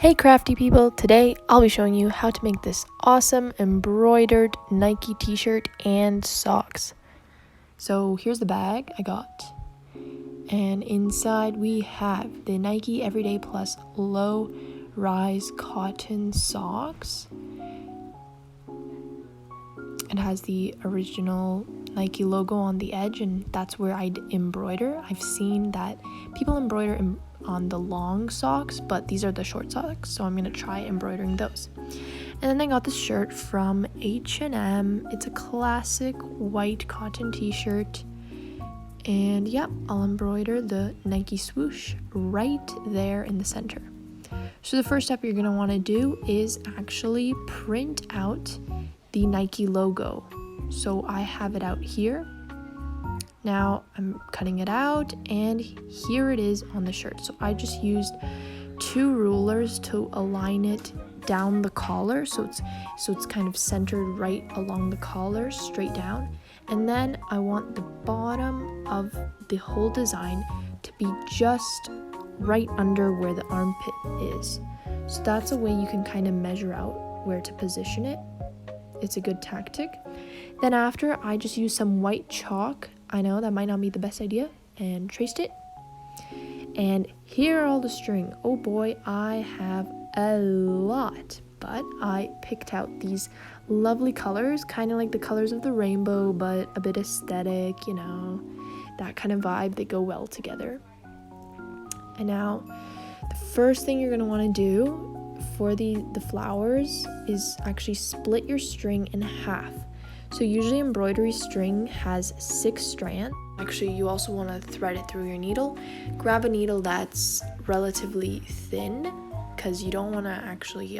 Hey crafty people, today I'll be showing you how to make this awesome embroidered Nike t-shirt and socks. So here's the bag I got, and inside we have the Nike Everyday Plus low rise cotton socks. It has the original Nike logo on the edge, and that's where I'd embroider. I've seen that people embroider on the long socks, but these are the short socks, so I'm gonna try embroidering those. And then I got this shirt from H&M. It's a classic white cotton t-shirt, and yeah, I'll embroider the Nike swoosh right there in the center. So the first step you're gonna want to do is actually print out the Nike logo. So I have it out here. Now I'm cutting it out, and here it is on the shirt. So I just used 2 rulers to align it down the collar, so it's kind of centered right along the collar, straight down. And then I want the bottom of the whole design to be just right under where the armpit is. So that's a way you can kind of measure out where to position it. It's a good tactic. Then after, I just used some white chalk. I know that might not be the best idea, and traced it. And here are all the string. Oh boy, I have a lot, but I picked out these lovely colors, kind of like the colors of the rainbow, but a bit aesthetic, you know, that kind of vibe. They go well together. And now the first thing you're going to want to do for the flowers is actually split your string in half. So usually embroidery string has 6 strands. Actually, you also want to thread it through your needle. Grab a needle that's relatively thin, because you don't want to actually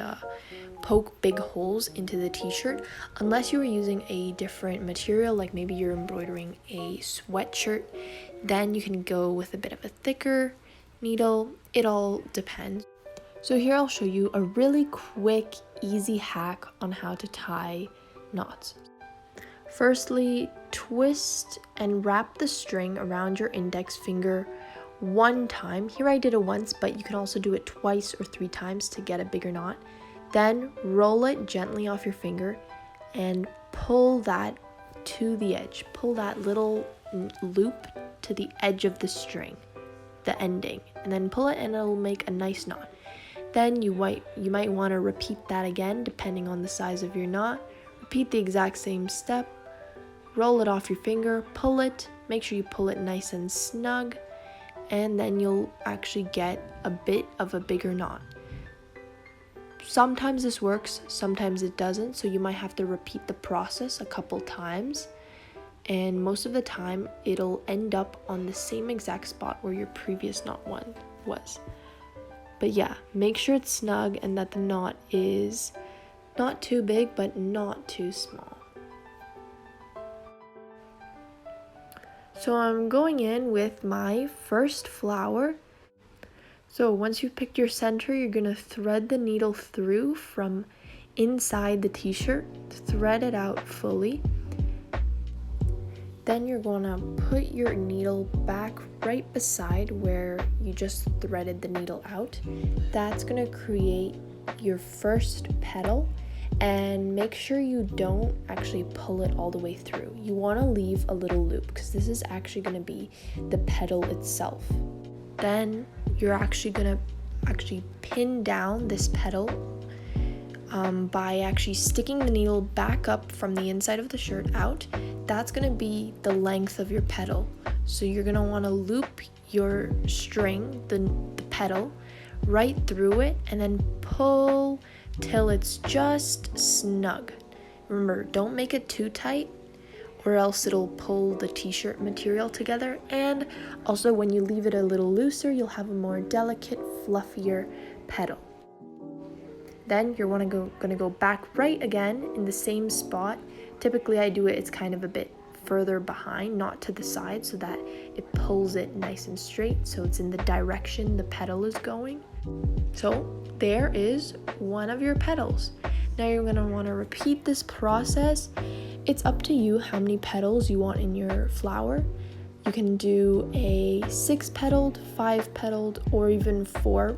poke big holes into the t-shirt unless you were using a different material, like maybe you're embroidering a sweatshirt. Then you can go with a bit of a thicker needle. It all depends. So here I'll show you a really quick, easy hack on how to tie knots. Firstly, twist and wrap the string around your index finger 1 time. Here I did it once, but you can also do it twice or 3 times to get a bigger knot. Then roll it gently off your finger and pull that to the edge. Pull that little loop to the edge of the string, the ending, and then pull it, and it'll make a nice knot. Then you might want to repeat that again depending on the size of your knot. Repeat the exact same step. Roll it off your finger, pull it, make sure you pull it nice and snug, and then you'll actually get a bit of a bigger knot. Sometimes this works, sometimes it doesn't, so you might have to repeat the process a couple times, and most of the time it'll end up on the same exact spot where your previous knot one was. But yeah, make sure it's snug and that the knot is not too big but not too small. So I'm going in with my first flower. So once you've picked your center, you're going to thread the needle through from inside the t-shirt. Thread it out fully. Then you're going to put your needle back right beside where you just threaded the needle out. That's going to create your first petal. And make sure you don't actually pull it all the way through. You want to leave a little loop, because this is actually going to be the petal itself. Then you're actually going to pin down this petal by actually sticking the needle back up from the inside of the shirt out. That's going to be the length of your petal. So you're going to want to loop your string, the petal, right through it, and then pull till it's just snug. Remember, don't make it too tight or else it'll pull the t-shirt material together, and also when you leave it a little looser, you'll have a more delicate, fluffier petal. Then you're gonna go back right again in the same spot. Typically I do it's kind of a bit further behind, not to the side, so that it pulls it nice and straight, so it's in the direction the petal is going. So there is one of your petals. Now you're going to want to repeat this process. It's up to you how many petals you want in your flower. You can do a 6-petaled, 5-petaled, or even 4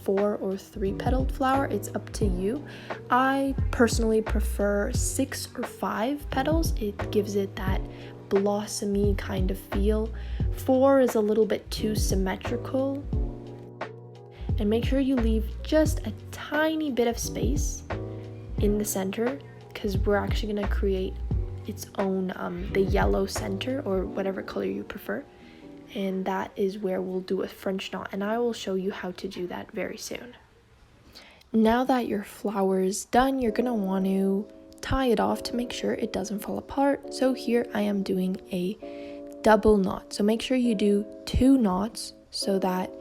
4 or 3 petaled flower. It's up to you. I personally prefer 6 or 5 petals. It gives it that blossomy kind of feel. 4 is a little bit too symmetrical. And make sure you leave just a tiny bit of space in the center, because we're actually going to create its own the yellow center, or whatever color you prefer, and that is where we'll do a French knot, and I will show you how to do that very soon. Now that your flower is done, you're going to want to tie it off to make sure it doesn't fall apart. So here I am doing a double knot, so make sure you do 2 knots so that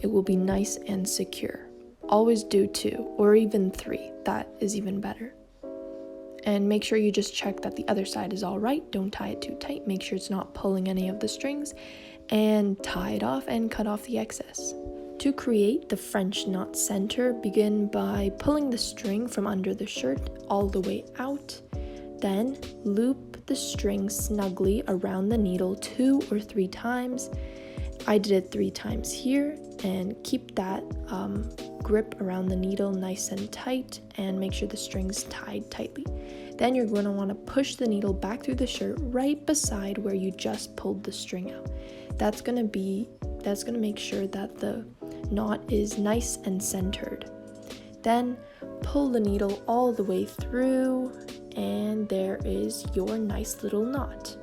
it will be nice and secure. Always do 2 or even 3, that is even better. And make sure you just check that the other side is all right. Don't tie it too tight. Make sure it's not pulling any of the strings, and tie it off and cut off the excess. To create the French knot center, begin by pulling the string from under the shirt all the way out. Then loop the string snugly around the needle 2 or 3 times. I did it 3 times here, and keep that grip around the needle nice and tight, and make sure the string's tied tightly. Then you're going to want to push the needle back through the shirt right beside where you just pulled the string out. That's going to make sure that the knot is nice and centered. Then pull the needle all the way through, and there is your nice little knot.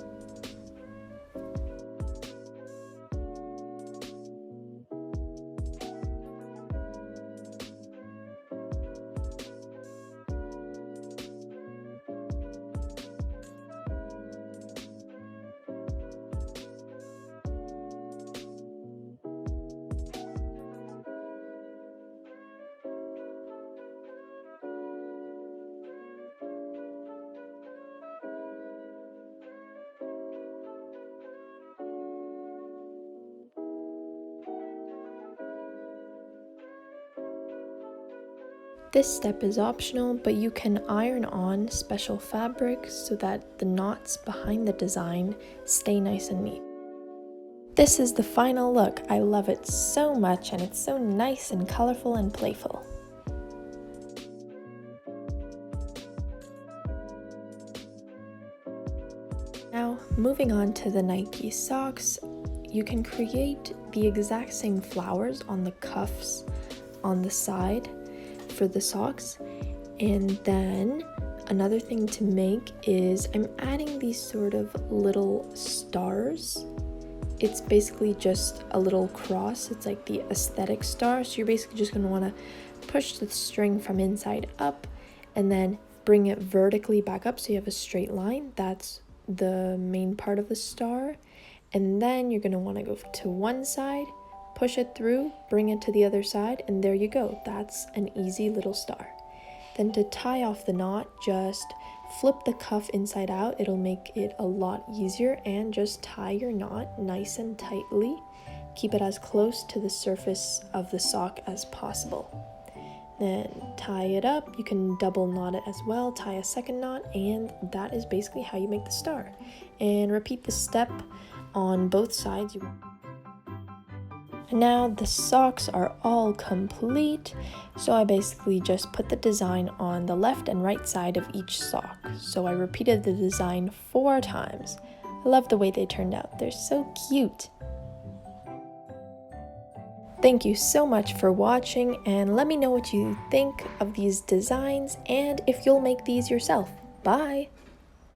This step is optional, but you can iron on special fabric so that the knots behind the design stay nice and neat. This is the final look. I love it so much, and it's so nice and colorful and playful. Now, moving on to the Nike socks, you can create the exact same flowers on the cuffs on the side for the socks. And then another thing to make is I'm adding these sort of little stars. It's basically just a little cross. It's like the aesthetic star. So you're basically just going to want to push the string from inside up and then bring it vertically back up so you have a straight line. That's the main part of the star. And then you're going to want to go to one side, push it through, bring it to the other side, and there you go. That's an easy little star. Then to tie off the knot, just flip the cuff inside out. It'll make it a lot easier, and just tie your knot nice and tightly. Keep it as close to the surface of the sock as possible. Then tie it up. You can double knot it as well, tie a second knot, and that is basically how you make the star. And repeat the step on both sides. Now the socks are all complete, so I basically just put the design on the left and right side of each sock. So I repeated the design 4 times. I love the way they turned out. They're so cute. Thank you so much for watching, and let me know what you think of these designs and if you'll make these yourself. Bye!